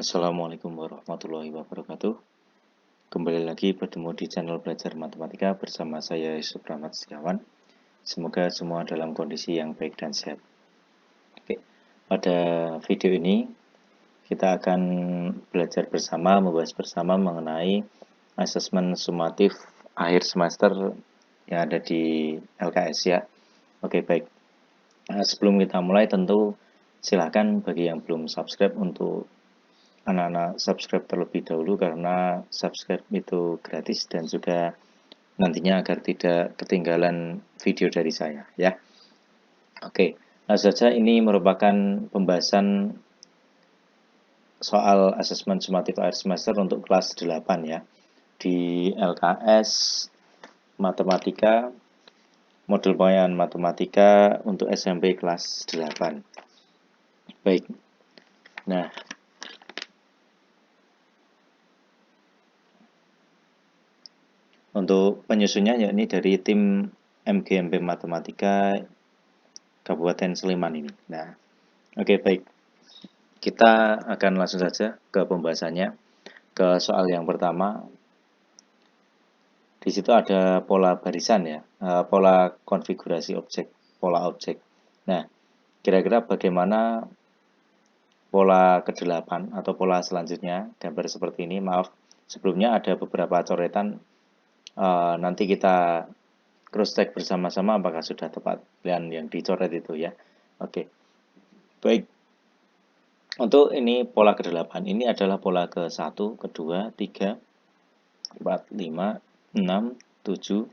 Assalamualaikum warahmatullahi wabarakatuh. Kembali lagi bertemu di channel Belajar Matematika bersama saya Yusuf Rahmat Setiawan. Semoga semua dalam kondisi yang baik dan sehat. Oke, pada video ini kita akan belajar bersama, membahas bersama mengenai asesmen sumatif akhir semester yang ada di LKS ya. Oke, baik. Sebelum kita mulai tentu silakan bagi yang belum subscribe untuk anak-anak subscribe terlebih dahulu karena subscribe itu gratis dan juga nantinya agar tidak ketinggalan video dari saya ya. Oke, langsung saja ini merupakan pembahasan soal asesmen sumatif akhir semester untuk kelas 8 ya. Di LKS Matematika model pembayaran matematika untuk SMP kelas 8. Baik. Nah, untuk penyusunnya yakni dari tim MGMP Matematika Kabupaten Sleman ini. Nah, oke baik. Kita akan langsung saja ke pembahasannya. Ke soal yang pertama. Di situ ada pola barisan ya, pola konfigurasi objek, pola objek. Nah, kira-kira bagaimana pola ke-8 atau pola selanjutnya, gambar seperti ini. Maaf, sebelumnya ada beberapa coretan. Nanti kita cross check bersama-sama apakah sudah tepat pilihan yang dicoret itu ya. Oke. Baik. Untuk ini pola ke-8. Ini adalah pola ke-1, ke-2, 3, 4, 5, 6, 7,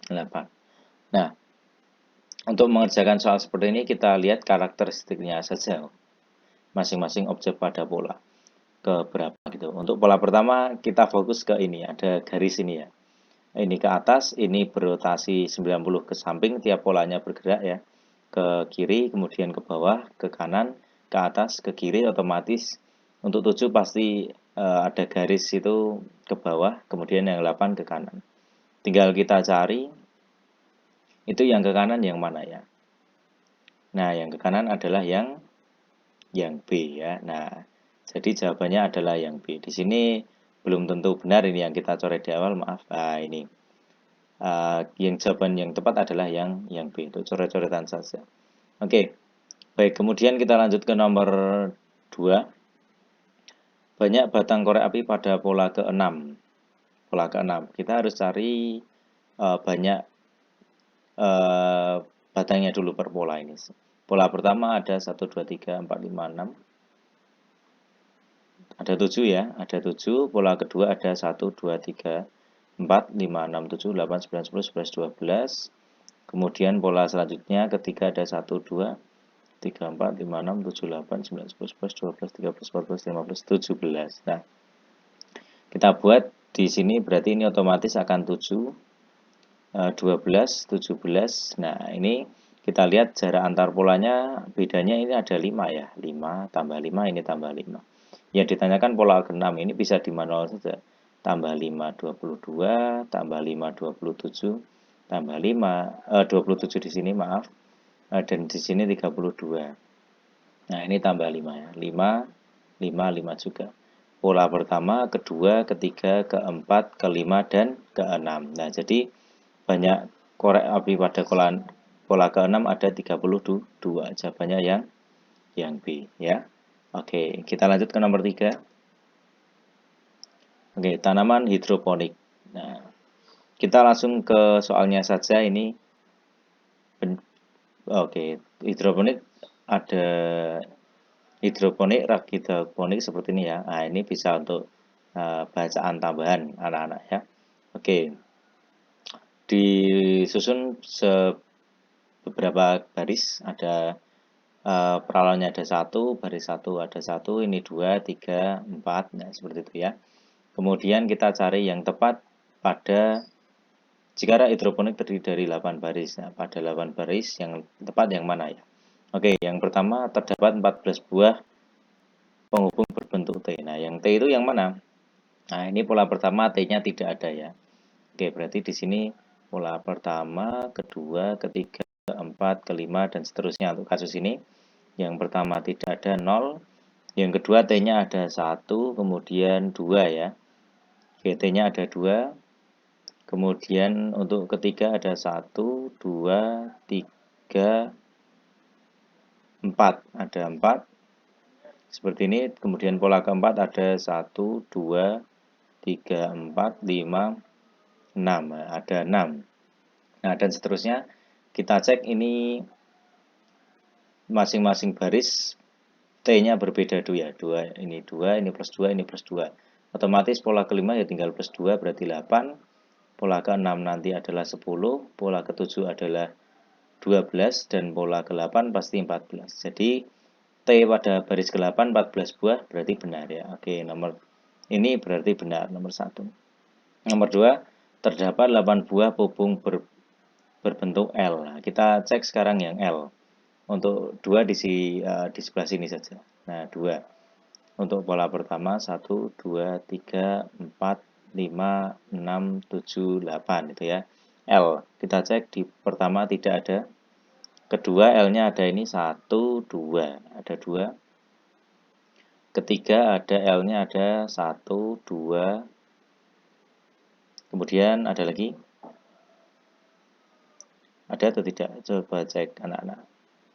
8. Nah, untuk mengerjakan soal seperti ini kita lihat karakteristiknya saja masing-masing objek pada pola ke berapa gitu. Untuk pola pertama kita fokus ke ini, ada garis ini ya. Ini ke atas, ini berotasi 90 ke samping, tiap polanya bergerak ya. Ke kiri, kemudian ke bawah, ke kanan, ke atas, ke kiri otomatis. Untuk 7 pasti ada garis itu ke bawah, kemudian yang 8 ke kanan. Tinggal kita cari itu yang ke kanan yang mana ya. Nah, yang ke kanan adalah yang B ya. Nah, jadi jawabannya adalah yang B. Di sini belum tentu benar ini yang kita coret di awal, maaf. Nah, ini. Yang jawaban yang tepat adalah yang B. Itu coret-coretan saja. Oke. Baik, kemudian kita lanjut ke nomor 2. Banyak batang korek api pada pola ke-6. Pola ke-6. Kita harus cari banyak batangnya dulu per pola ini. Pola pertama ada 1, 2, 3, 4, 5, 6. Ada 7 ya, ada 7. Pola kedua ada 1, 2, 3, 4, 5, 6, 7, 8, 9, 10, 11, 12. Kemudian pola selanjutnya ketiga ada 1, 2, 3, 4, 5, 6, 7, 8, 9, 10, 11, 12, 13, 14, 15, 17. Nah, kita buat di sini berarti ini otomatis akan 7, 12, 17. Nah, ini kita lihat jarak antar polanya bedanya ini ada 5 ya. 5 tambah 5 ini tambah 5. Yang ditanyakan pola ke-6 ini bisa di manual saja. Tambah 5 22, tambah 5 27, tambah 5 27 di sini maaf. Dan di sini 32. Nah, ini tambah 5 ya. 5 5 5 juga. Pola pertama, kedua, ketiga, keempat, kelima dan keenam. Nah, jadi banyak korek api pada pola ke-6 ada 32. Jawabannya yang B ya. Oke, kita lanjut ke nomor 3. Oke, tanaman hidroponik. Nah, kita langsung ke soalnya saja ini. Oke, hidroponik ada hidroponik, rak hidroponik seperti ini ya. Nah, ini bisa untuk bacaan tambahan anak-anak ya. Oke. Disusun beberapa baris, ada peralonnya ada 1, baris 1 ada 1, ini 2, 3, 4, nah seperti itu ya. Kemudian kita cari yang tepat pada jika rak hidroponik terdiri dari 8 baris. Nah, pada 8 baris yang tepat yang mana ya? Oke, yang pertama terdapat 14 buah penghubung berbentuk T. Nah, yang T itu yang mana? Nah, ini pola pertama T-nya tidak ada ya. Oke, berarti di sini pola pertama, kedua, ketiga, keempat, kelima, dan seterusnya untuk kasus ini. Yang pertama tidak ada 0, Yang kedua T-nya ada 1, kemudian 2 ya. Oke, T-nya ada 2. Kemudian untuk ketiga ada 1, 2, 3, 4. Ada 4. Seperti ini. Kemudian pola keempat ada 1, 2, 3, 4, 5, 6. Ada 6. Nah, dan seterusnya kita cek ini masing-masing baris T-nya berbeda dulu ya. 2, ini 2, ini plus 2, ini plus 2. Otomatis pola kelima ya tinggal plus 2 berarti 8. Pola ke-6 nanti adalah 10, pola ke-7 adalah 12, dan pola ke-8 pasti 14. Jadi T pada baris ke-8 14 buah berarti benar ya. Oke, nomor ini berarti benar nomor 1. Nomor 2, terdapat 8 buah pupung berbentuk L. Nah, kita cek sekarang yang L. Untuk 2 di sebelah sini saja. Nah, 2. Untuk pola pertama 1, 2, 3, 4, 5, 6, 7, 8 itu ya. L. Kita cek di pertama tidak ada. Kedua L-nya ada ini 1, 2. Ada 2. Ketiga ada L-nya ada 1, 2. Kemudian ada lagi. Ada atau tidak? Coba cek anak-anak.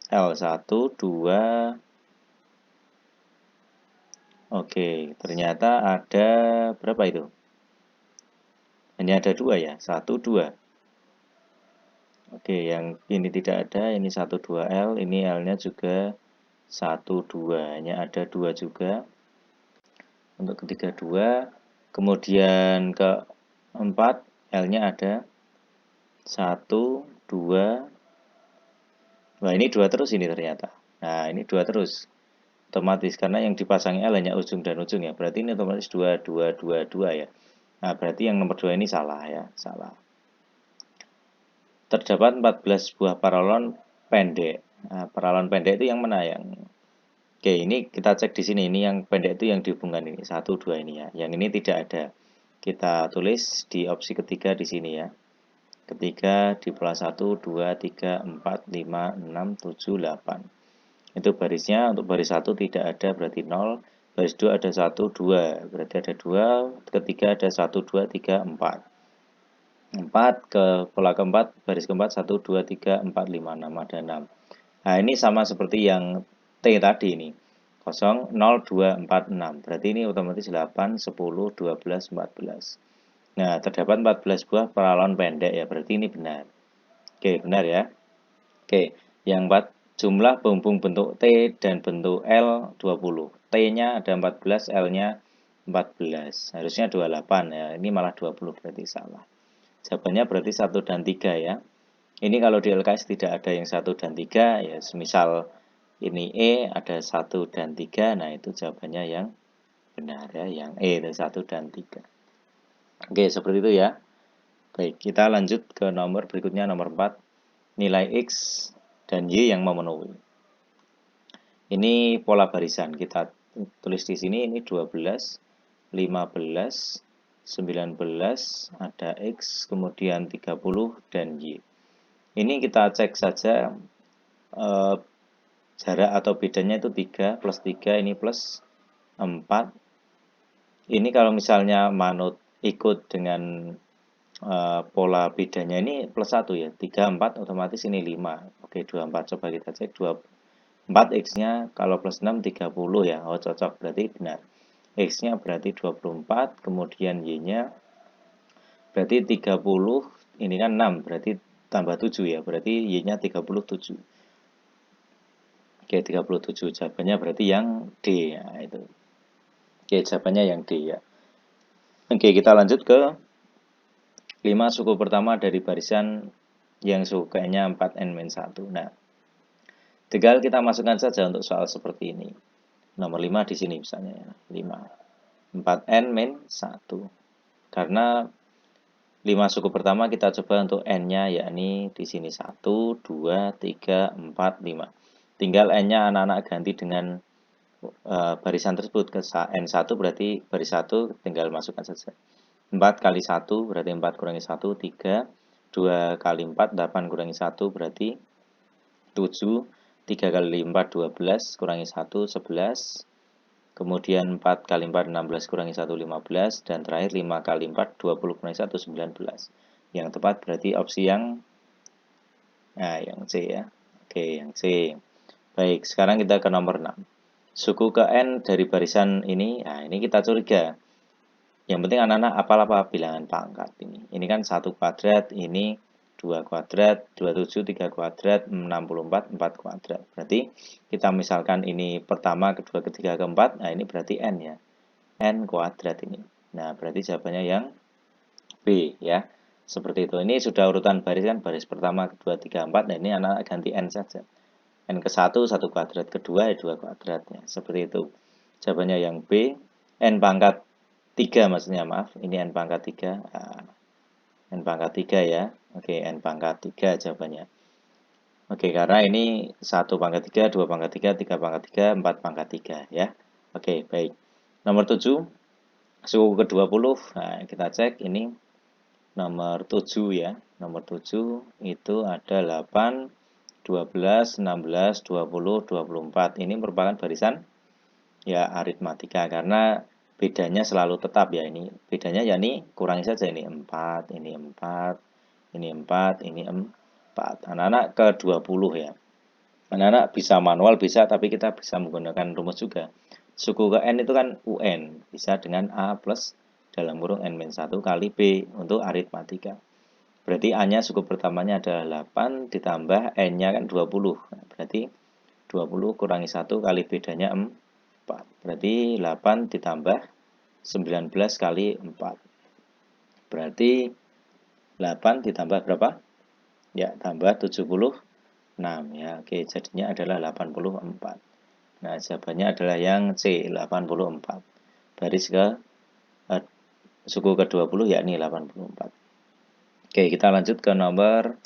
L1, 2. Oke, ternyata ada berapa itu? Hanya ada 2 ya, 1, 2. Oke, yang ini tidak ada, ini 1, 2L, ini L-nya juga 1, 2. Hanya ada 2 juga. Untuk ketiga 2. Kemudian keempat, L-nya ada 1, 2. Wah, ini 2 terus ini ternyata. Nah, ini 2 terus. Otomatis, karena yang dipasang L hanya ujung dan ujung ya. Berarti ini otomatis 2, 2, 2, 2 ya. Nah, berarti yang nomor 2 ini salah ya. Salah. Terdapat 14 buah paralon pendek. Nah, paralon pendek itu yang mana? Oke, ini kita cek di sini. Ini yang pendek itu yang dihubungkan ini. 1, 2 ini ya. Yang ini tidak ada. Kita tulis di opsi ketiga di sini ya. Ketiga di pola 1, 2, 3, 4, 5, 6, 7, 8. Itu barisnya. Untuk baris 1 tidak ada berarti 0. Baris 2 ada 1, 2. Berarti ada 2. Ketiga ada 1, 2, 3, 4. 4 ke pola keempat, baris keempat 1, 2, 3, 4, 5, 6. Ada 6. Nah, ini sama seperti yang T tadi ini. 0, 0, 2, 4, 6. Berarti ini otomatis 8, 10, 12, 14. Nah, terdapat 14 buah paralon pendek ya. Berarti ini benar. Oke, benar ya. Oke, yang 4, jumlah bumbung bentuk T dan bentuk L 20. T-nya ada 14, L-nya 14. Harusnya 28 ya. Ini malah 20 berarti salah. Jawabannya berarti 1 dan 3 ya. Ini kalau di LKS tidak ada yang 1 dan 3 ya. Semisal ini E ada 1 dan 3. Nah, itu jawabannya yang benar ya. Yang E itu 1 dan 3. Oke, seperti itu ya. Baik, kita lanjut ke nomor berikutnya, nomor 4. Nilai X dan Y yang memenuhi. Ini pola barisan. Kita tulis di sini ini 12, 15, 19, ada X, kemudian 30, dan Y. Ini kita cek saja jarak atau bedanya itu 3, plus 3, ini plus 4. Ini kalau misalnya manut ikut dengan pola bedanya ini plus 1 ya. 3, 4 otomatis ini 5. Oke, 24. Coba kita cek 4 X-nya kalau plus 6 30 ya. Oh, cocok. Berarti benar. X-nya berarti 24. Kemudian Y-nya berarti 30. Ini kan 6. Berarti tambah 7 ya. Berarti Y-nya 37. Oke, 37. Jawabannya berarti yang D. Ya, itu. Oke, jawabannya yang D ya. Oke, kita lanjut ke 5 suku pertama dari barisan yang sukanya 4n-1. Nah, tinggal kita masukkan saja untuk soal seperti ini. Nomor 5 di sini misalnya ya. 5. 4n-1. Karena 5 suku pertama kita coba untuk n-nya yakni di sini 1, 2, 3, 4, 5. Tinggal n-nya anak-anak ganti dengan barisan tersebut ke n1 berarti baris 1 tinggal masukkan saja. 4 kali 1 berarti 4 kurangi 1, 3. 2 kali 4, 8 kurangi 1 berarti 7. 3 kali 4, 12. Kurangi 1, 11. kemudian 4 kali 4 16 kurangi 1 15, dan terakhir 5 kali 4 20 kurangi 1 19. Yang tepat berarti opsi yang yang C ya. Oke, yang C. Baik, sekarang kita ke nomor 6. Suku ke N dari barisan ini, ini kita curiga. Yang penting anak-anak apal apa bilangan pangkat ini. Ini kan 1 kuadrat, ini 2 kuadrat, 27, 3 kuadrat, 64, 4 kuadrat. Berarti kita misalkan ini pertama, kedua, ketiga, keempat, ini berarti N ya. N kuadrat ini. Nah, berarti jawabannya yang B ya. Seperti itu. Ini sudah urutan baris kan, baris pertama, kedua, tiga, empat. Nah, ini anak ganti N saja. N ke 1, 1 kuadrat, kedua 2 kuadrat ya. Seperti itu. Jawabannya yang B. N pangkat 3 maksudnya, maaf. Ini N pangkat 3. N pangkat 3 ya. Oke, N pangkat 3 jawabannya. Oke, karena ini 1 pangkat 3, 2 pangkat 3, 3 pangkat 3, 4 pangkat 3 ya. Oke, baik. Nomor 7. Suku ke-20. Nah, kita cek ini nomor 7 ya. Nomor 7 itu ada 8, 12, 16, 20, 24. Ini merupakan barisan ya aritmatika karena bedanya selalu tetap ya ini. Bedanya ya ini kurangi saja ini 4, ini 4, ini 4, ini 4. Anak-anak ke 20 ya. Anak-anak bisa manual bisa, tapi kita bisa menggunakan rumus juga. Suku ke N itu kan UN, bisa dengan A plus dalam kurung N-1 kali B untuk aritmatika. Berarti A-nya suku pertamanya adalah 8 ditambah N-nya kan 20. Nah, berarti 20 kurangi 1 kali bedanya 4. Berarti 8 ditambah 19 kali 4. Berarti 8 ditambah berapa? Ya, tambah 76 ya. Oke, jadinya adalah 84. Nah, jawabannya adalah yang C, 84. Baris ke suku ke-20 yakni 84. Oke, kita lanjut ke nomor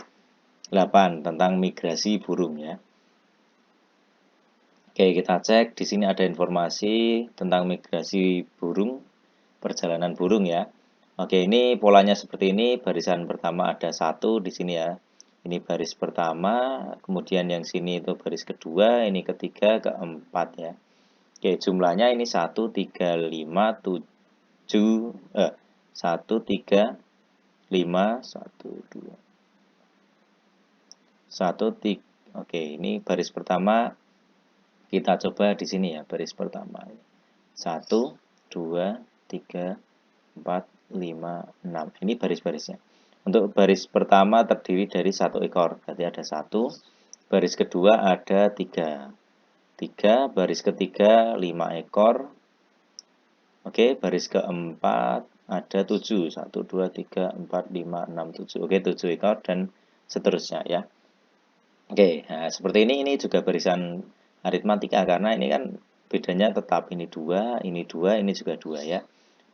8 tentang migrasi burung ya. Oke, kita cek di sini ada informasi tentang migrasi burung, perjalanan burung ya. Oke, ini polanya seperti ini. Barisan pertama ada 1 di sini ya. Ini baris pertama, kemudian yang sini itu baris kedua, ini ketiga, keempat ya. Oke, jumlahnya ini 1 3 5 7 1 3 5 1 2 1 3. Oke, ini baris pertama kita coba di sini ya, baris pertama. 1 2 3 4 5 6. Ini baris-barisnya. Untuk baris pertama terdiri dari 1 ekor, berarti ada 1. Baris kedua ada 3. 3, baris ketiga 5 ekor. Oke, baris keempat ada 7. 1 2 3 4 5 6 7. Oke, 7 ekor dan seterusnya ya. Oke, nah seperti ini juga barisan aritmatika karena ini kan bedanya tetap ini 2, ini 2, ini juga 2 ya.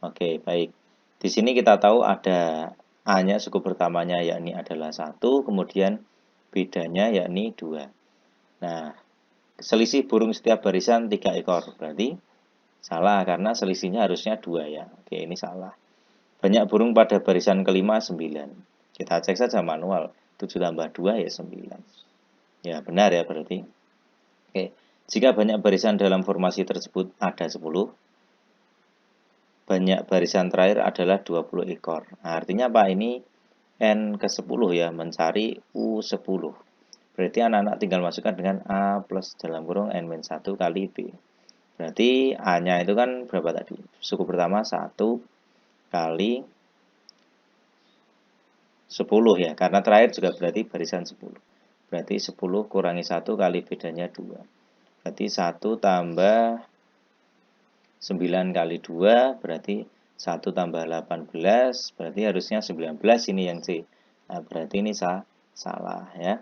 Oke, baik. Di sini kita tahu ada A-nya suku pertamanya yakni adalah 1, kemudian bedanya yakni 2. Nah, selisih burung setiap barisan 3 ekor. Berarti salah karena selisihnya harusnya 2 ya. Oke, ini salah. Banyak burung pada barisan kelima 9. Kita cek saja manual. 7 tambah 2 ya 9. Ya, benar ya berarti. Oke, jika banyak barisan dalam formasi tersebut ada 10, banyak barisan terakhir adalah 20 ekor. Nah, artinya apa? Ini N ke-10 ya, mencari U10. Berarti anak-anak tinggal masukkan dengan A plus dalam kurung N-1 kali B. Berarti A-nya itu kan berapa tadi? Suku pertama 1 kali 10 ya, karena terakhir juga berarti barisan 10. Berarti 10 kurangi 1 kali bedanya 2. Berarti 1 tambah 9 kali 2 berarti 1 tambah 18 berarti harusnya 19 ini yang C. Nah, berarti ini salah ya.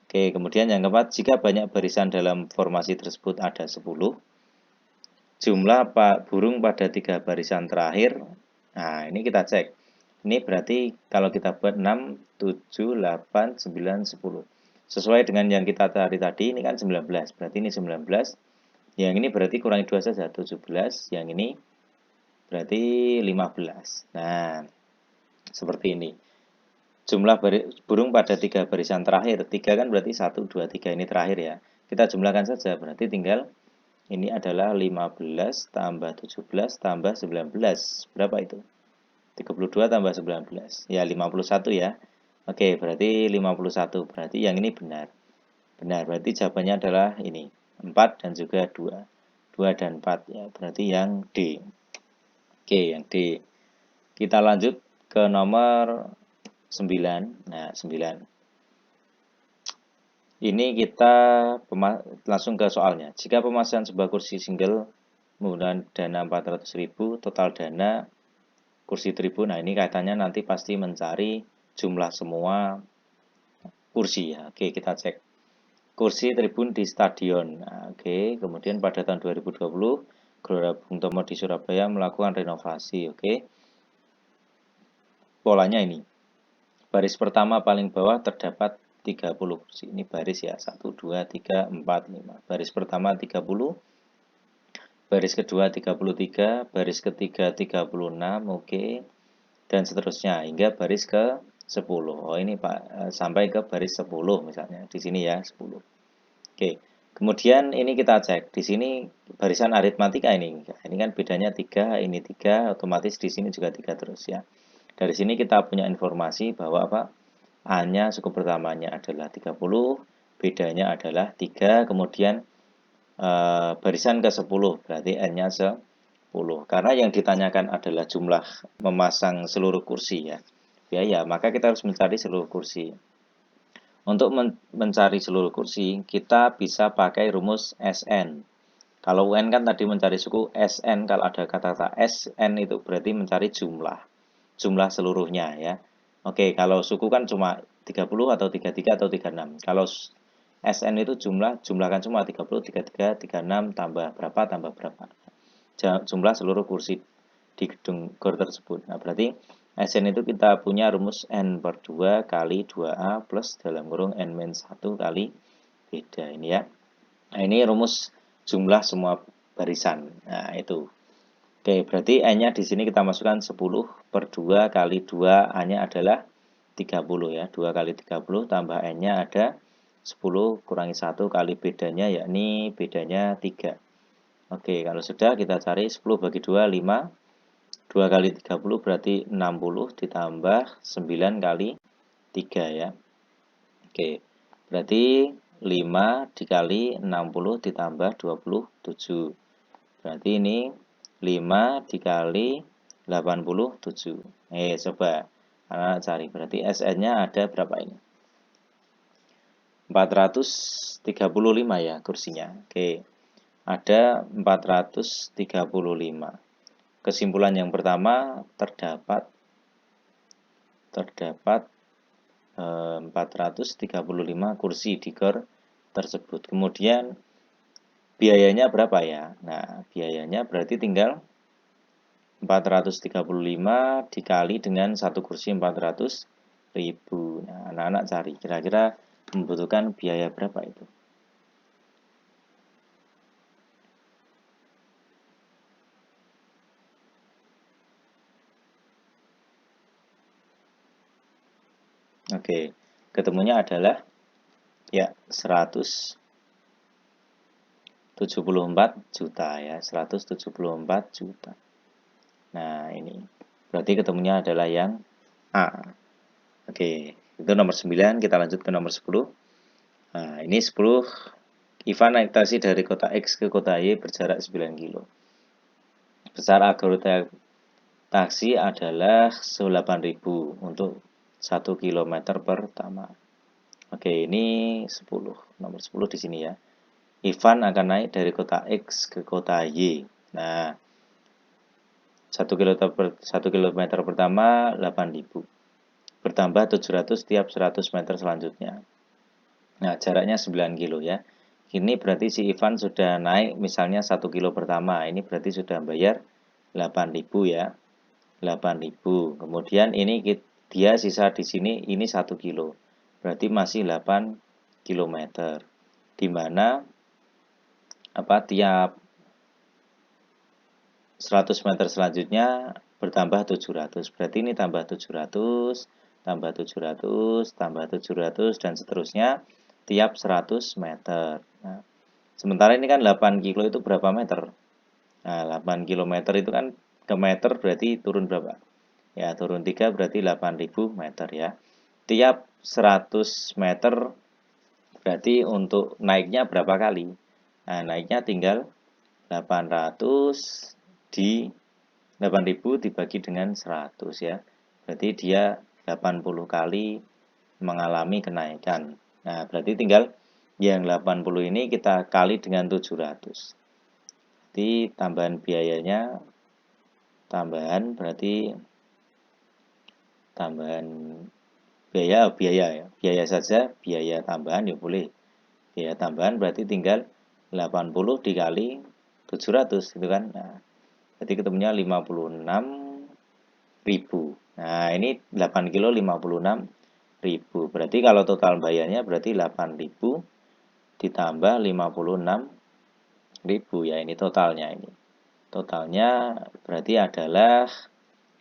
Oke, kemudian yang keempat, jika banyak barisan dalam formasi tersebut ada 10, jumlah burung pada 3 barisan terakhir. Nah, ini kita cek. Ini berarti kalau kita buat 6, 7, 8, 9, 10. Sesuai dengan yang kita cari tadi, ini kan 19. Berarti ini 19. Yang ini berarti kurangi 2 saja, 17. Yang ini berarti 15. Nah, seperti ini. Jumlah burung pada 3 barisan terakhir. 3 kan berarti 1, 2, 3 ini terakhir ya. Kita jumlahkan saja, berarti tinggal Ini adalah 15 tambah 17 tambah 19. Berapa itu? 32 tambah 19. Ya, 51 ya. Oke, berarti 51. Berarti yang ini benar. Benar, berarti jawabannya adalah ini. 4 dan juga 2. 2 dan 4 ya. Berarti yang D. Oke, yang D. Kita lanjut ke nomor 9. Nah, 9. Ini kita langsung ke soalnya. Jika pemasangan sebuah kursi single menggunakan dana 400.000, total dana kursi tribun. Nah, ini kaitannya nanti pasti mencari jumlah semua kursi ya. Oke, kita cek. Kursi tribun di stadion. Nah, oke, kemudian pada tahun 2020, Gelora Bung Tomo di Surabaya melakukan renovasi. Oke. Polanya ini. Baris pertama paling bawah terdapat 30 kursi. Ini baris ya. 1, 2, 3, 4, 5. Baris pertama 30. Baris kedua 33. Baris ketiga 36. Oke. Dan seterusnya hingga baris ke 10. Oh, ini Pak sampai ke baris 10 misalnya. Di sini ya 10. Oke. Kemudian ini kita cek. Di sini barisan aritmatika ini. Ini kan bedanya 3, ini 3, otomatis di sini juga 3 terus ya. Dari sini kita punya informasi bahwa apa? A-nya suku pertamanya adalah 30, bedanya adalah 3, kemudian barisan ke 10, berarti N-nya 10. Karena yang ditanyakan adalah jumlah memasang seluruh kursi ya. Biaya, maka kita harus mencari seluruh kursi. Untuk mencari seluruh kursi, kita bisa pakai rumus SN. Kalau UN kan tadi mencari suku, SN kalau ada kata-kata SN itu berarti mencari jumlah seluruhnya ya. Oke, kalau suku kan cuma 30 atau 33 atau 36. Kalau SN itu jumlahkan semua 30, 33, 36 tambah berapa. Jumlah seluruh kursi di gedung GOR tersebut. Nah, berarti SN itu kita punya rumus N per 2 kali 2A plus dalam kurung N-1 kali beda ini ya. Nah, ini rumus jumlah semua barisan. Nah, itu. Oke, berarti N-nya di sini kita masukkan 10 per 2 kali 2, A-nya adalah 30 ya. 2 kali 30 tambah N-nya ada 10 kurangi 1 kali bedanya, yakni bedanya 3. Oke, kalau sudah kita cari 10 bagi 2, 5. 2 kali 30 berarti 60 ditambah 9 kali 3 ya. Oke, berarti 5 dikali 60 ditambah 27. Berarti ini 5 dikali 87. Coba anak-anak cari. Berarti SN-nya ada berapa ini? 435 ya kursinya. Oke. Ada 435. Kesimpulan yang pertama terdapat 435 kursi di GOR tersebut. Kemudian biayanya berapa ya? Nah, biayanya berarti tinggal 435 dikali dengan satu kursi 400.000. Nah, anak-anak cari kira-kira membutuhkan biaya berapa itu? Oke, ketemunya adalah ya 174 juta ya, 174 juta. Nah, ini berarti ketemunya adalah yang A. Oke, itu nomor 9, kita lanjut ke nomor 10. Nah, ini 10, Ivan naik taksi dari kota X ke kota Y berjarak 9 kilo. Besar algoritma taksi adalah 8.000 untuk 1 km pertama. Oke, ini 10. Nomor 10 di sini ya. Ivan akan naik dari kota X ke kota Y. Nah, 1 km pertama 8.000. Bertambah 700 tiap 100 meter selanjutnya. Nah, jaraknya 9 kilo ya. Ini berarti si Ivan sudah naik misalnya 1 kilo pertama. Ini berarti sudah bayar 8.000 ya. 8.000. Kemudian ini dia sisa di sini ini 1 kilo. Berarti masih 8 km. Di mana tiap 100 meter selanjutnya bertambah 700. Berarti ini tambah 700, tambah 700, tambah 700 dan seterusnya tiap 100 meter. Nah, Sementara ini kan 8 kilo itu berapa meter? Nah, 8 kilometer itu kan ke meter berarti turun berapa? Ya, turun 3 berarti 8.000 meter ya. Tiap 100 meter berarti untuk naiknya berapa kali? Nah, naiknya tinggal 800 di 8.000 dibagi dengan 100 ya. Berarti dia 80 kali mengalami kenaikan. Nah, berarti tinggal yang 80 ini kita kali dengan 700. Jadi tambahan biayanya, berarti tambahan biaya saja, biaya tambahan ya boleh. Biaya tambahan berarti tinggal 80 dikali 700 gitu kan. Nah, berarti ketemunya 56.000. Nah, ini 8 kilo 56.000. Berarti kalau total bayarnya berarti 8.000 ditambah 56.000 ya, ini totalnya ini. Totalnya berarti adalah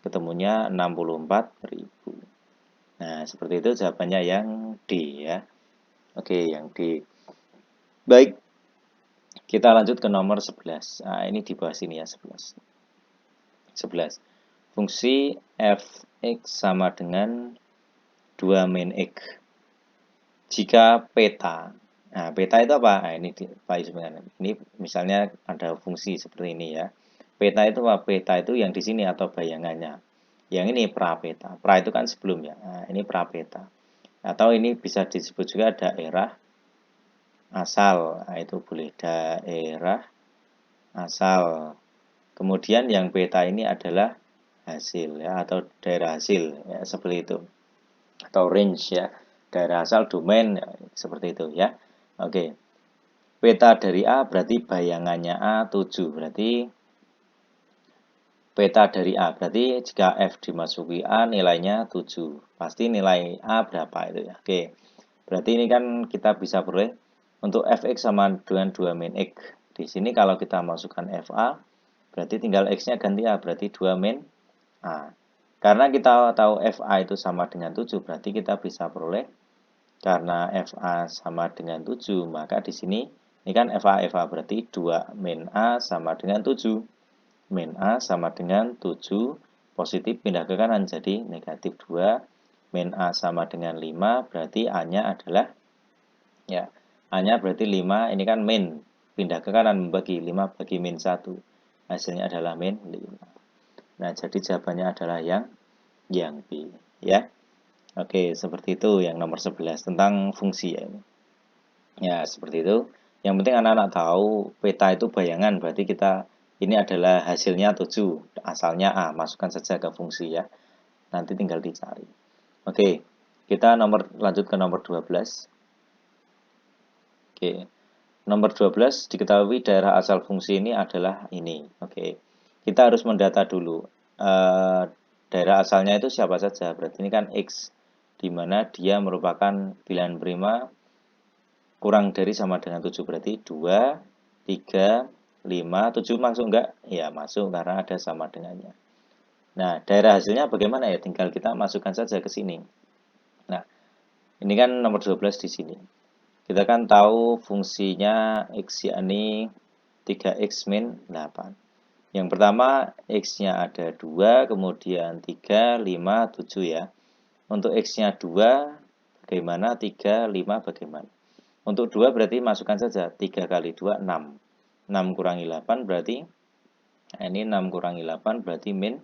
ketemunya 64.000. Nah, seperti itu jawabannya yang D ya. Oke, yang D. Baik, kita lanjut ke nomor 11. Nah, ini dibahas ini ya, 11. 11. Fungsi f(x) sama dengan 2 min x. Jika peta. Nah, peta itu apa? Nah, ini Pak Yusman. Ini misalnya ada fungsi seperti ini ya. Peta itu apa? Peta itu yang di sini atau bayangannya. Yang ini prapeta. Pra itu kan sebelumnya. Nah, ini prapeta. Atau ini bisa disebut juga daerah asal. Nah, itu boleh daerah asal. Kemudian yang peta ini adalah hasil ya, atau daerah hasil ya, seperti itu. Atau range ya. Daerah asal domain ya, seperti itu ya. Oke. Peta dari A berarti bayangannya A 7. Berarti peta dari A. Berarti jika F dimasuki A nilainya 7. Pasti nilai A berapa itu ya. Oke. Berarti ini kan kita bisa peroleh untuk fx sama dengan 2 min x. Di sini kalau kita masukkan fa, berarti tinggal x-nya ganti A. Berarti 2 min A. Karena kita tahu fa itu sama dengan 7, berarti kita bisa peroleh karena fa sama dengan 7, maka di sini ini kan fa berarti 2 min A sama dengan 7. Min A sama dengan 7, positif pindah ke kanan jadi negatif 2. Min A sama dengan 5, berarti A-nya adalah, ya, A-nya berarti 5, ini kan min, pindah ke kanan membagi 5 bagi min 1. Hasilnya adalah min 5. Nah, jadi jawabannya adalah yang B, ya. Oke, seperti itu yang nomor 11 tentang fungsi ya. Ya, seperti itu. Yang penting anak-anak tahu peta itu bayangan, berarti kita ini adalah hasilnya 7, asalnya A, masukkan saja ke fungsi ya. Nanti tinggal dicari. Oke, kita lanjut ke nomor 12. Oke, nomor 12 diketahui daerah asal fungsi ini adalah ini. Oke, kita harus mendata dulu. Daerah asalnya itu siapa saja, berarti ini kan X, di mana dia merupakan bilangan prima kurang dari sama dengan 7, berarti 2, 3, 5, 7 masuk enggak? Ya, masuk karena ada sama dengannya. Nah, daerah hasilnya bagaimana ya? Tinggal kita masukkan saja ke sini. Nah, ini kan nomor 12 di sini. Kita kan tahu fungsinya X yakni 3X min 8. Yang pertama, X-nya ada 2, kemudian 3, 5, 7 ya. Untuk X-nya 2, bagaimana? 3, 5, bagaimana? Untuk 2 berarti masukkan saja 3 kali 2, 6. 6 kurangi 8 berarti, nah ini 6 kurangi 8 berarti min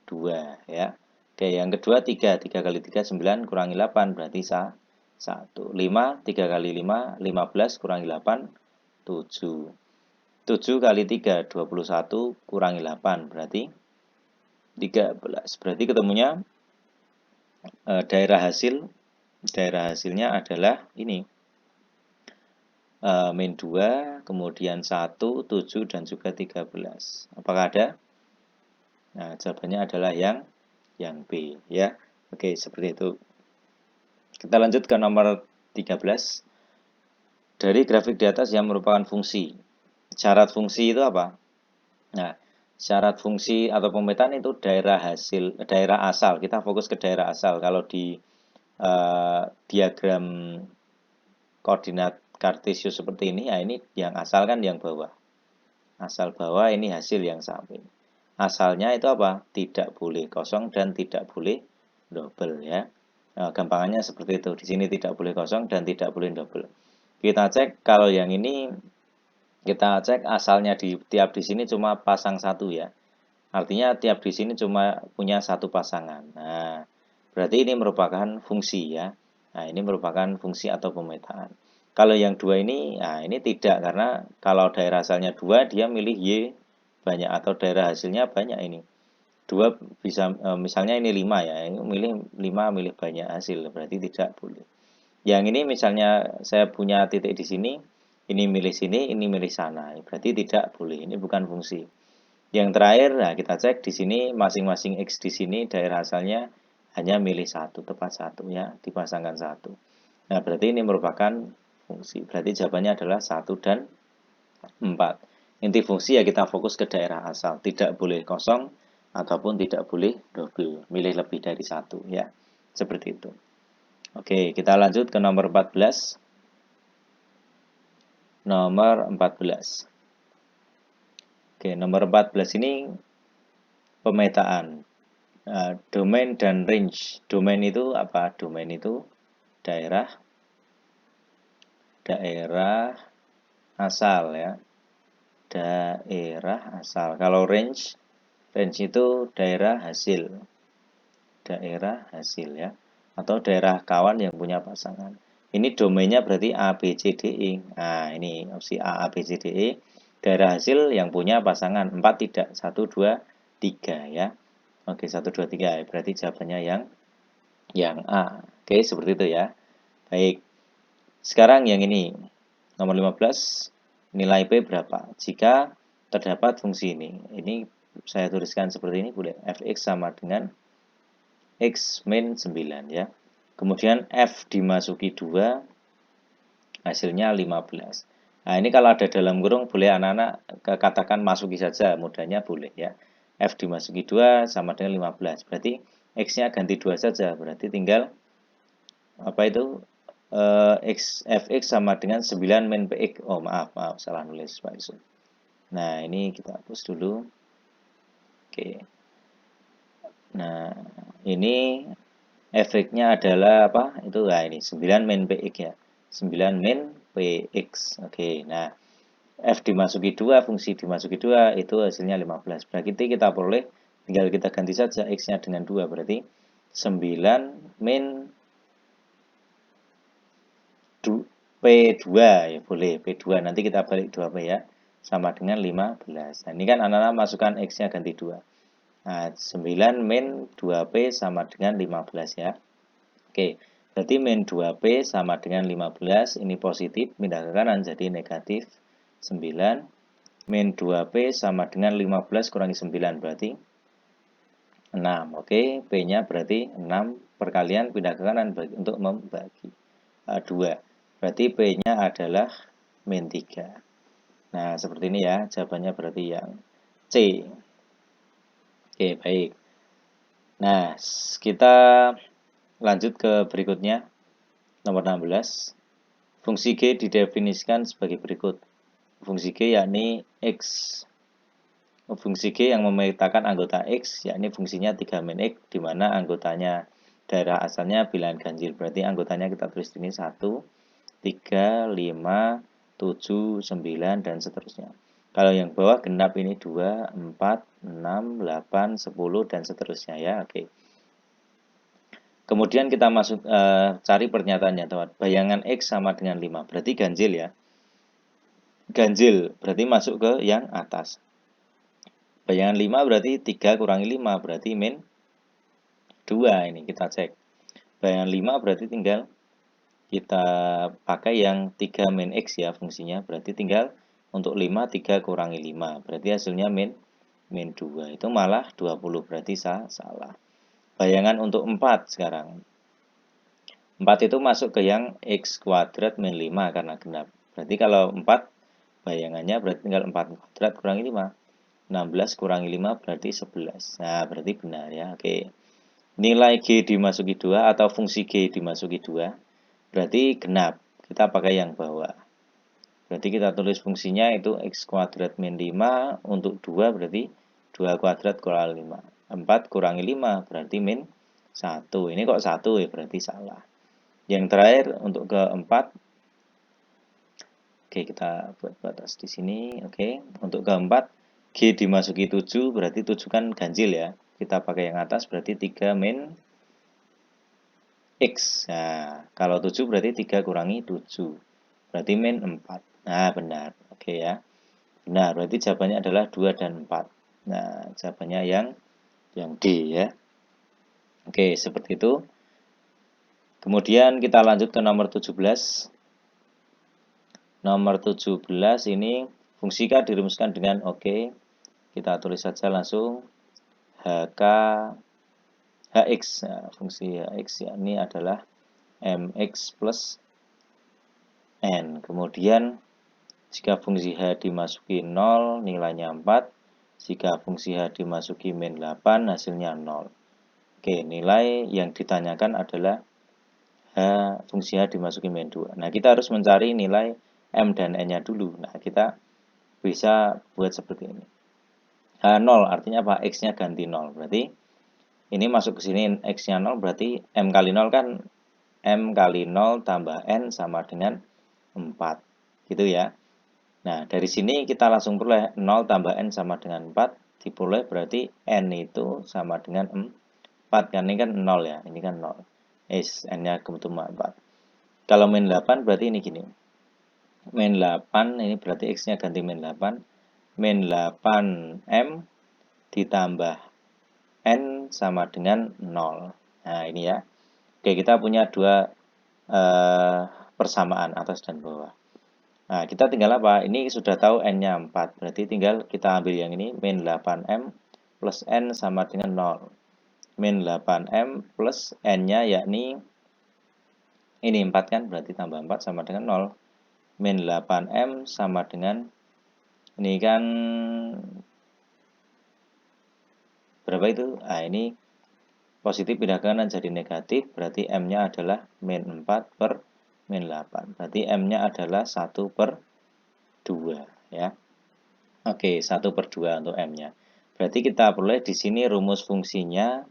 2 ya. Oke, yang kedua 3. 3 kali 3, 9 kurangi 8 berarti 1. 5, 3 kali 5, 15 kurangi 8, 7. 7 kali 3, 21 kurangi 8 berarti 13. Berarti ketemunya daerah hasilnya adalah ini. Min 2, kemudian 1, 7, dan juga 13. Apakah ada? Nah, jawabannya adalah yang B ya. Oke, seperti itu. Kita lanjut ke nomor 13. Dari grafik di atas yang merupakan fungsi. Syarat fungsi itu apa? Nah, syarat fungsi atau pemetaan itu daerah asal. Kita fokus ke daerah asal. Kalau di diagram koordinat kartesius seperti ini, ya ini yang asal kan yang bawah. Asal bawah ini hasil yang samping. Asalnya itu apa? Tidak boleh kosong dan tidak boleh double ya. Nah, gampangannya seperti itu. Di sini tidak boleh kosong dan tidak boleh double. Kita cek kalau yang ini, kita cek asalnya tiap di sini cuma pasang satu ya. Artinya tiap di sini cuma punya satu pasangan. Nah, berarti ini merupakan fungsi ya. Nah, ini merupakan fungsi atau pemetaan. Kalau yang dua ini, nah ini tidak, karena kalau daerah asalnya dua, dia milih Y banyak, atau daerah hasilnya banyak ini. Dua bisa, misalnya ini 5 ya, ini milih 5, milih banyak hasil, berarti tidak boleh. Yang ini misalnya saya punya titik di sini, ini milih sini, ini milih sana, berarti tidak boleh, ini bukan fungsi. Yang terakhir, nah kita cek di sini masing-masing X di sini daerah asalnya hanya milih satu, tepat satu ya, dipasangkan satu. Nah, berarti ini merupakan fungsi. Berarti jawabannya adalah 1 dan 4. Inti fungsi ya kita fokus ke daerah asal. Tidak boleh kosong ataupun tidak boleh double. Milih lebih dari satu ya. Seperti itu. Oke, kita lanjut ke nomor 14. Nomor 14. Oke, nomor 14 ini pemetaan. Domain dan range. Domain itu apa? Domain itu daerah asal ya. Daerah asal. Kalau range itu daerah hasil. Daerah hasil ya. Atau daerah kawan yang punya pasangan. Ini domainnya berarti A, B, C, D, E. Nah, ini opsi A, B, C, D, E. Daerah hasil yang punya pasangan. 4 tidak. 1, 2, 3 ya. Oke, 1, 2, 3. Berarti jawabannya yang A. Oke, seperti itu ya. Baik. Sekarang yang ini. Nomor 15. Nilai P berapa? Jika terdapat fungsi ini. Ini saya tuliskan seperti ini boleh. Fx sama dengan X min 9 ya. Kemudian F dimasuki 2. Hasilnya 15. Nah, ini kalau ada dalam kurung boleh anak-anak katakan masuki saja, mudahnya boleh ya. F dimasuki 2 sama dengan 15. Berarti X-nya ganti 2 saja, berarti tinggal apa itu? Fx sama dengan 9 min Px. Oh, maaf, salah nulis Pak Yusuf. Nah, ini kita hapus dulu. Oke. Nah, ini efeknya adalah apa? Itu nah ini 9 min Px ya. 9 min Px. Oke, nah F dimasuki 2, fungsi dimasuki 2, itu hasilnya 15. Berarti kita peroleh, tinggal kita ganti saja X-nya dengan 2. Berarti 9 min P2 ya, boleh. P2, nanti kita balik 2P ya. Sama dengan 15. Nah, ini kan anak-anak masukkan X-nya ganti 2. Nah, 9 min 2P sama dengan 15 ya. Oke, berarti min 2P sama dengan 15, ini positif, pindah ke kanan jadi negatif 9. Min 2P sama dengan 15 kurangi 9, berarti 6. Oke, P-nya berarti 6, perkalian pindah ke kanan untuk membagi 2. Berarti P-nya adalah min 3. Nah, seperti ini ya, jawabannya berarti yang C. Oke, baik. Nah, kita lanjut ke berikutnya. Nomor 16. Fungsi G didefinisikan sebagai berikut. Fungsi G yakni X. Fungsi G yang memetakan anggota X, yakni fungsinya 3 min X, di mana anggotanya daerah asalnya bilangan ganjil. Berarti anggotanya kita tulis ini 1, 3, 5, 7, 9, dan seterusnya. Kalau yang bawah genap ini 2, 4, 6, 8, 10, dan seterusnya ya. Oke. Kemudian kita masuk cari pernyataannya, teman. Bayangan X sama dengan 5. Berarti ganjil ya. Ganjil berarti masuk ke yang atas. Bayangan 5 berarti 3 kurangi 5 berarti min 2. Ini kita cek. Bayangan 5 berarti tinggal kita pakai yang 3 min X ya fungsinya. Berarti tinggal untuk 5, 3 kurangi 5. Berarti hasilnya min 2. Itu malah 20. Berarti salah. Bayangan untuk 4 sekarang. 4 itu masuk ke yang X kuadrat min 5 karena genap. Berarti kalau 4 bayangannya berarti tinggal 4 kuadrat kurangi 5. 16 kurangi 5 berarti 11. Nah, berarti benar ya. Oke. Nilai G dimasuki 2 atau fungsi G dimasuki 2 berarti genap. Kita pakai yang bawah. Berarti kita tulis fungsinya itu x kuadrat min 5, untuk 2 berarti 2 kuadrat kurang 5. 4 kurangi 5 berarti min 1. Ini kok 1 ya, berarti salah. Yang terakhir untuk keempat, oke kita buat batas di sini. Oke, untuk keempat G dimasuki 7, berarti 7 kan ganjil ya. Kita pakai yang atas berarti 3 min X. Nah, kalau 7 berarti 3 kurangi 7. Berarti min 4. Nah, benar. Oke ya. Benar, berarti jawabannya adalah 2 dan 4. Nah, jawabannya yang D ya. Oke, seperti itu. Kemudian kita lanjut ke nomor 17. Nomor 17 ini fungsi K dirumuskan dengan oke. Kita tulis saja langsung HK HX. Nah, fungsi HX ini adalah MX plus N. Kemudian jika fungsi H dimasuki 0, nilainya 4. Jika fungsi H dimasuki min 8, hasilnya 0. Oke, nilai yang ditanyakan adalah fungsi H dimasuki min 2. Nah, kita harus mencari nilai M dan N-nya dulu. Nah, kita bisa buat seperti ini. H0 artinya apa? X-nya ganti 0. Berarti ini masuk ke sini X-nya 0, berarti M kali 0 kan M kali 0 tambah N sama dengan 4. Gitu ya. Nah, dari sini kita langsung peroleh 0 tambah N sama dengan 4. Diperoleh berarti N itu sama dengan 4. Karena ini kan 0 ya. Ini kan 0. N-nya kebetulan 4. Kalau min 8 berarti ini gini. Min 8 ini berarti X-nya ganti min 8. Min 8M ditambah N sama dengan 0. Nah, ini ya. Oke, kita punya dua persamaan atas dan bawah. Nah, kita tinggal apa? Ini sudah tahu N-nya 4. Berarti tinggal kita ambil yang ini. Min 8M plus N sama dengan 0. Min 8M plus N-nya yakni ini 4 kan? Berarti tambah 4 sama dengan 0. Min 8M sama dengan ini kan berapa itu? Nah, ini positif pindah ke kanan jadi negatif, berarti M-nya adalah min 4 per min 8. Berarti M-nya adalah 1 per 2 ya. Oke, 1 per 2 untuk M-nya. Berarti kita peroleh di sini rumus fungsinya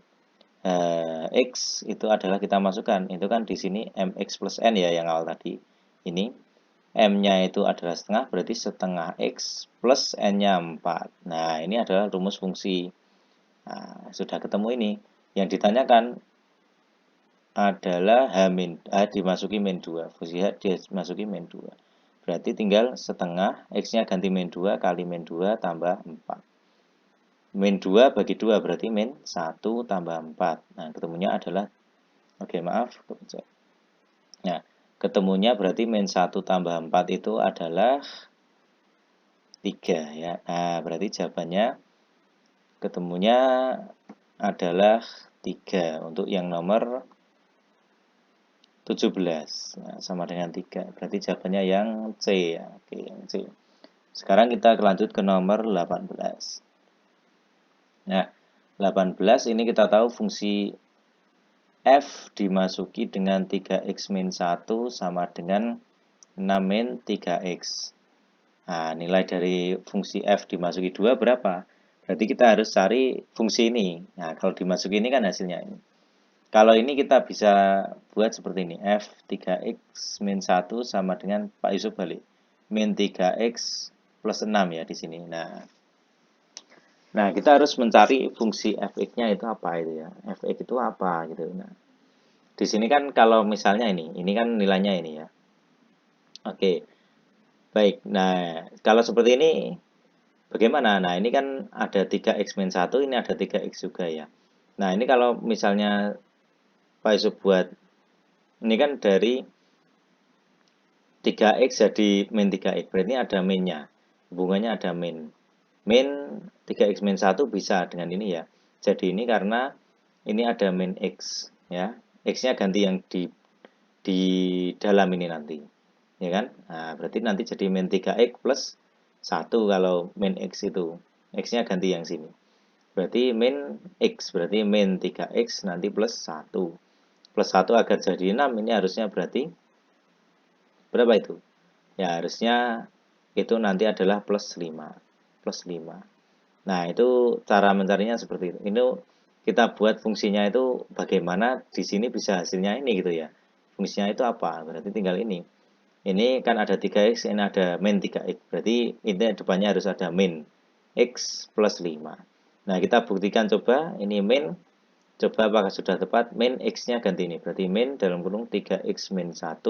X itu adalah kita masukkan. Itu kan di sini MX plus N ya yang awal tadi. Ini M-nya itu adalah setengah, berarti setengah X plus N-nya 4. Nah, ini adalah rumus fungsi. Nah, sudah ketemu ini. Yang ditanyakan adalah H dimasuki min 2. Fungsi H dimasuki min 2. Berarti tinggal setengah, X-nya ganti min 2 kali min 2 tambah 4. Min 2 bagi 2 berarti min 1 tambah 4. Nah, ketemunya adalah, oke maaf. Nah, ketemunya berarti min 1 tambah 4 itu adalah 3 ya. Nah, berarti jawabannya ketemunya adalah 3 untuk yang nomor 17. Nah, sama dengan 3. Berarti jawabannya yang C ya. Oke, yang C. Sekarang kita lanjut ke nomor 18. Nah, 18 ini kita tahu fungsi F dimasuki dengan 3x min 1 sama dengan 6 min 3x. Nah, nilai dari fungsi F dimasuki 2 berapa? Berarti kita harus cari fungsi ini. Nah, kalau dimasuki ini kan hasilnya ini. Kalau ini kita bisa buat seperti ini. F 3x min 1 sama dengan Pak Yusuf balik. Min 3x plus 6 ya di sini. Nah, kita harus mencari fungsi fx-nya itu apa itu ya. Fx itu apa gitu. Nah, di sini kan kalau misalnya ini kan nilainya ini ya. Oke. Baik. Nah, kalau seperti ini bagaimana? Nah, ini kan ada 3x min 1, ini ada 3x juga ya. Nah, ini kalau misalnya Pak Yusuf buat, ini kan dari 3x jadi min 3x, berarti ada minnya. Hubungannya ada min. Min 3x min 1 bisa dengan ini ya. Jadi ini karena ini ada min x ya. X-nya ganti yang di dalam ini nanti. Ya kan? Nah, berarti nanti jadi min 3x plus 1 kalau min x itu. X-nya ganti yang sini. Berarti min x, berarti min 3x nanti plus 1. Plus 1 agar jadi 6, ini harusnya berarti berapa itu? Ya, harusnya itu nanti adalah plus 5. Plus 5. Nah, itu cara mencarinya seperti itu. Ini kita buat fungsinya itu bagaimana di sini bisa hasilnya ini gitu ya. Fungsinya itu apa? Berarti tinggal ini. Ini kan ada 3x, ini ada min 3x. Berarti ini depannya harus ada min x plus 5. Nah, kita buktikan coba. Ini min. Coba apakah sudah tepat. Min x-nya ganti ini. Berarti min dalam kurung 3x min 1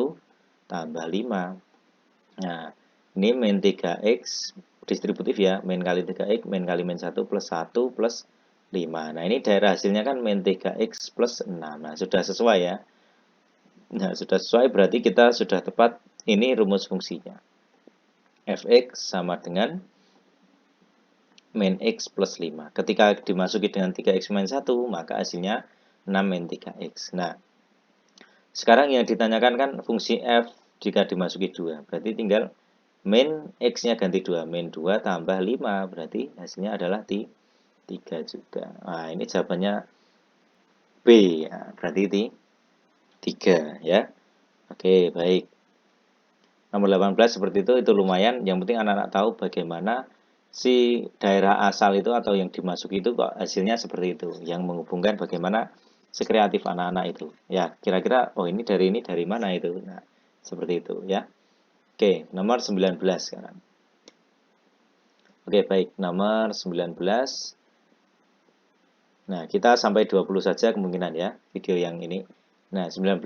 tambah 5. Nah, ini min 3x distributif ya. Min kali 3x, min kali min 1 plus 1 plus 5. Nah, ini daerah hasilnya kan min 3x plus 6. Nah, sudah sesuai ya. Nah, sudah sesuai berarti kita sudah tepat. Ini rumus fungsinya. Fx sama dengan min x plus 5. Ketika dimasuki dengan 3x min 1, maka hasilnya 6 min 3x. Nah, sekarang yang ditanyakan kan fungsi f jika dimasuki 2. Berarti tinggal min x-nya ganti 2. Min 2 tambah 5. Berarti hasilnya adalah 3 juga. Nah, ini jawabannya B. Nah, berarti 3 ya. Oke, baik. Nomor 18 seperti itu lumayan. Yang penting anak-anak tahu bagaimana si daerah asal itu atau yang dimasuki itu kok hasilnya seperti itu. Yang menghubungkan bagaimana sekreatif anak-anak itu. Ya, kira-kira oh ini dari mana itu. Nah, seperti itu ya. Oke, nomor 19 sekarang. Oke, baik. Nomor 19. Nah, kita sampai 20 saja kemungkinan ya, video yang ini. Nah, 19.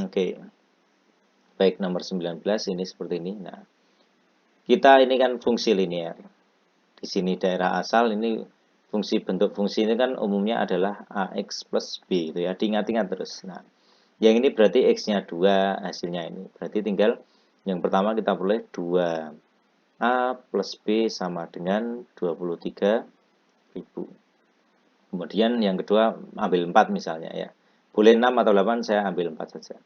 Oke. Baik, nomor 19 ini seperti ini. Nah, kita ini kan fungsi linear. Di sini daerah asal ini bentuk fungsi ini kan umumnya adalah AX plus B itu ya. Diingat-ingat terus. Nah, yang ini berarti X-nya 2 hasilnya ini. Berarti tinggal yang pertama kita boleh 2A plus B sama dengan 23.000. Kemudian yang kedua ambil 4 misalnya ya. Boleh 6 atau 8, saya ambil 4 saja.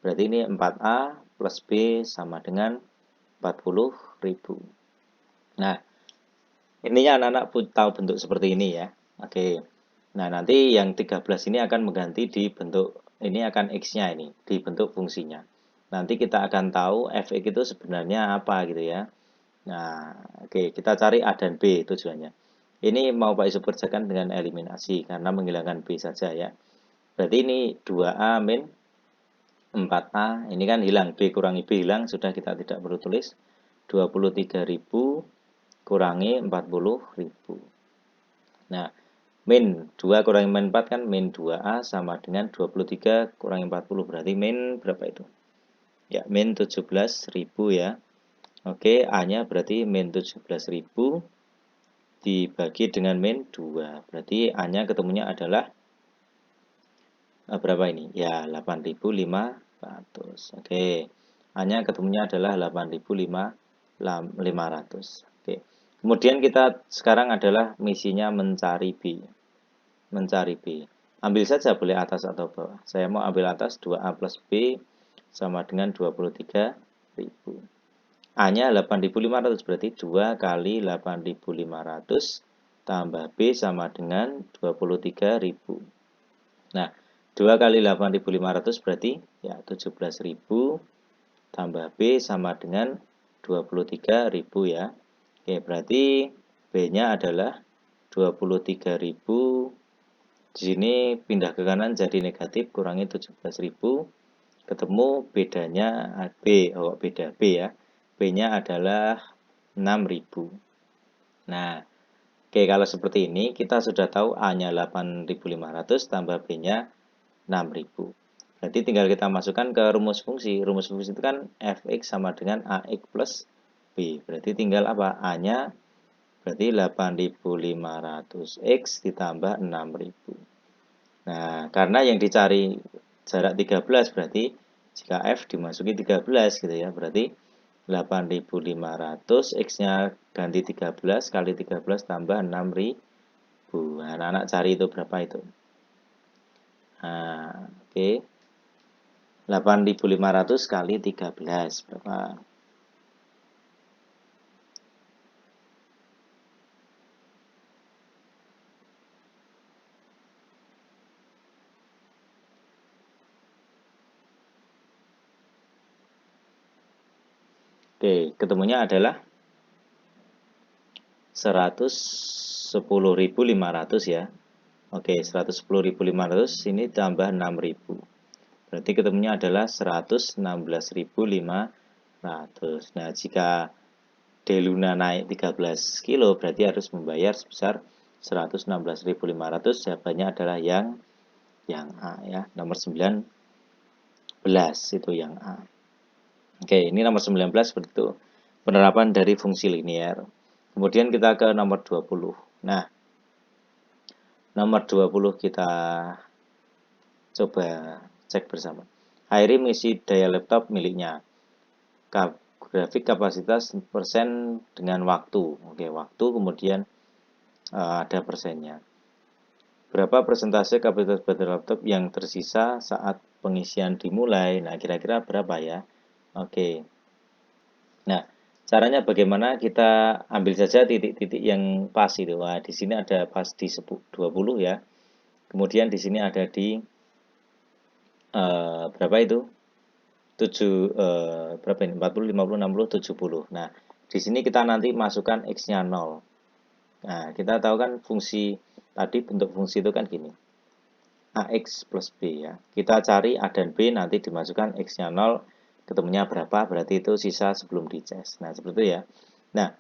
Berarti ini 4A plus B sama dengan 40.000. Nah, ininya anak-anak tahu bentuk seperti ini ya. Oke. Nah, nanti yang 13 ini akan mengganti di bentuk, ini akan X-nya ini, di bentuk fungsinya. Nanti kita akan tahu fx itu sebenarnya apa gitu ya. Nah, oke, kita cari A dan B tujuannya. Ini mau Pak Isu kerjakan dengan eliminasi, karena menghilangkan B saja ya. Berarti ini 2A min 4A, ini kan hilang, B kurangi B hilang, sudah kita tidak perlu tulis. 23.000 kurangi 40.000. Nah, min 2 kurangi min 4 kan min 2A sama dengan 23 kurangi 40. Berarti min berapa itu? Ya, min 17.000 ya. Oke, A-nya berarti min 17.000 dibagi dengan min 2. Berarti A-nya ketemunya adalah berapa ini? Ya, 8.500. Oke. A-nya ketemunya adalah 8.500. Oke. Kemudian kita sekarang adalah misinya mencari B. Mencari B. Ambil saja boleh atas atau bawah. Saya mau ambil atas 2A plus B sama dengan 23.000. A-nya 8.500 berarti 2 kali 8.500 tambah B sama dengan 23.000. Nah, 2 kali 8.500 berarti ya 17.000 tambah B sama dengan 23.000 ya. Oke, berarti B-nya adalah 23.000. Di sini pindah ke kanan jadi negatif, kurangi 17.000. Ketemu bedanya B, oh beda B ya. B-nya adalah 6.000. Nah, oke, kalau seperti ini kita sudah tahu A-nya 8.500 tambah B-nya 6.000. Berarti tinggal kita masukkan ke rumus fungsi. Rumus fungsi itu kan fx sama dengan ax plus b. Berarti tinggal apa? A-nya berarti 8.500x ditambah 6.000. Nah, karena yang dicari jarak 13 berarti jika f dimasuki 13 gitu ya. Berarti 8.500 x-nya ganti 13 kali 13 tambah 6.000. Nah, anak-anak cari itu berapa itu? Nah, oke. 8.500 kali 13 berapa? Oke, ketemunya adalah 110.500 ya. Oke, 110.500 ini tambah 6.000. Berarti ketemunya adalah 116.500. Nah, jika Deluna naik 13 kilo berarti harus membayar sebesar 116.500. Jawabannya adalah yang A ya, nomor 19 itu yang A. Oke, ini nomor 19 seperti itu. Penerapan dari fungsi linier. Kemudian kita ke nomor 20. Nah, nomor 20 kita coba cek bersama. Hairi mengisi daya laptop miliknya. Grafik kapasitas persen dengan waktu. Oke, waktu kemudian ada persennya. Berapa persentase kapasitas baterai laptop yang tersisa saat pengisian dimulai? Nah, kira-kira berapa ya? Oke. Nah, caranya bagaimana? Kita ambil saja titik-titik yang pas itu. Wah, di sini ada pas di 20 ya. Kemudian di sini ada di berapa itu? 7 berapa ini? 40, 50, 60, 70. Nah, di sini kita nanti masukkan X-nya 0. Nah, kita tahu kan fungsi tadi, bentuk fungsi itu kan gini. AX plus B ya. Kita cari A dan B, nanti dimasukkan X-nya 0, ketemunya berapa, berarti itu sisa sebelum dicas. Nah, seperti itu ya. Nah,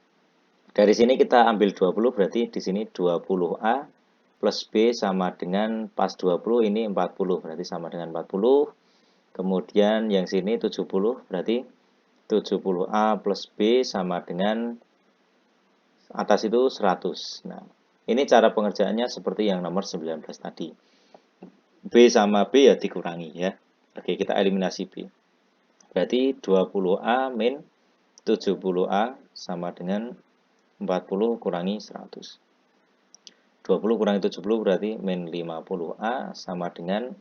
dari sini kita ambil 20, berarti di sini 20A plus B sama dengan pas 20, ini 40, berarti sama dengan 40. Kemudian yang sini 70, berarti 70A plus B sama dengan atas itu 100. Nah, ini cara pengerjaannya seperti yang nomor 19 tadi. B sama B ya dikurangi ya. Oke, kita eliminasi B. Berarti 20A min 70A sama dengan 40 kurangi 100. 20 kurangi 70 berarti min 50A sama dengan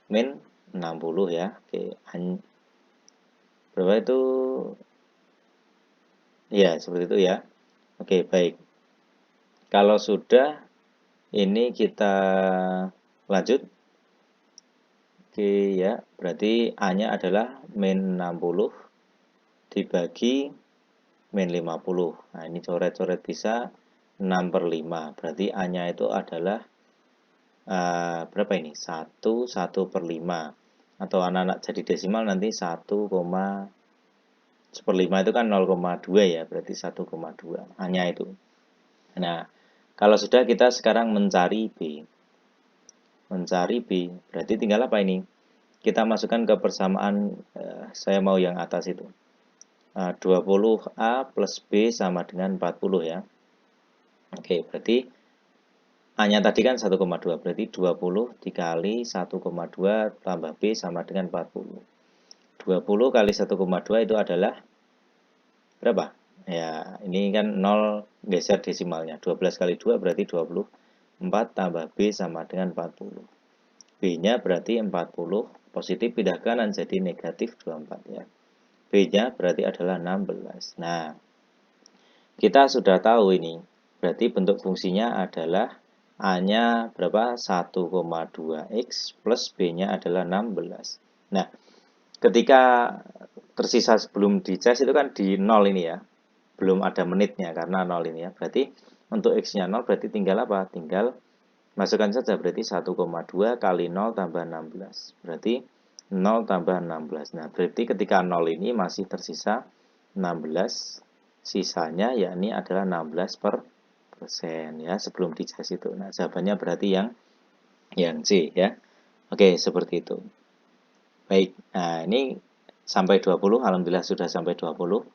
min 60 ya. Oke, berapa itu? Ya, seperti itu ya. Oke, baik. Kalau sudah, ini kita lanjut. Oke ya, berarti A-nya adalah min 60 dibagi min 50. Nah, ini coret-coret bisa 6/5. Berarti A-nya itu adalah berapa ini? 1/5. Atau anak-anak jadi desimal nanti 1,1/5 itu kan 0,2 ya, berarti 1,2 A-nya itu. Nah, kalau sudah kita sekarang mencari B. Mencari B, berarti tinggal apa ini? Kita masukkan ke persamaan, saya mau yang atas itu. 20A plus B sama dengan 40 ya. Oke, berarti A-nya tadi kan 1,2, berarti 20 dikali 1,2 tambah B sama dengan 40. 20 kali 1,2 itu adalah berapa? Ya, ini kan 0 geser desimalnya. 12 kali 2 berarti 24 tambah B sama dengan 40. B-nya berarti 40, positif pindah kanan jadi negatif 24 ya. B-nya berarti adalah 16. Nah, kita sudah tahu ini. Berarti bentuk fungsinya adalah A-nya berapa? 1,2X plus B-nya adalah 16. Nah, ketika tersisa sebelum dicas itu kan di 0 ini ya. Belum ada menitnya karena 0 ini ya. Berarti untuk X-nya 0 berarti tinggal apa? Tinggal masukkan saja, berarti 1,2 kali 0 tambah 16. Berarti 0 tambah 16. Nah, berarti ketika 0 ini masih tersisa 16. Sisanya yakni adalah 16% ya sebelum dicas itu. Nah, jawabannya berarti yang C ya. Oke, seperti itu. Baik. Nah, ini sampai 20, alhamdulillah sudah sampai 20.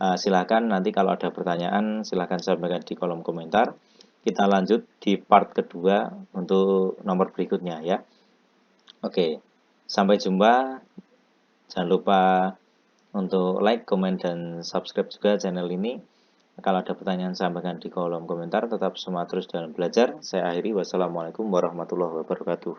Silakan nanti kalau ada pertanyaan silakan sampaikan di kolom komentar. Kita lanjut di part kedua untuk nomor berikutnya ya. Oke, sampai jumpa. Jangan lupa untuk like, komen, dan subscribe juga channel ini. Kalau ada pertanyaan sampaikan di kolom komentar. Tetap semangat terus dalam belajar. Saya akhiri. Wassalamualaikum warahmatullahi wabarakatuh.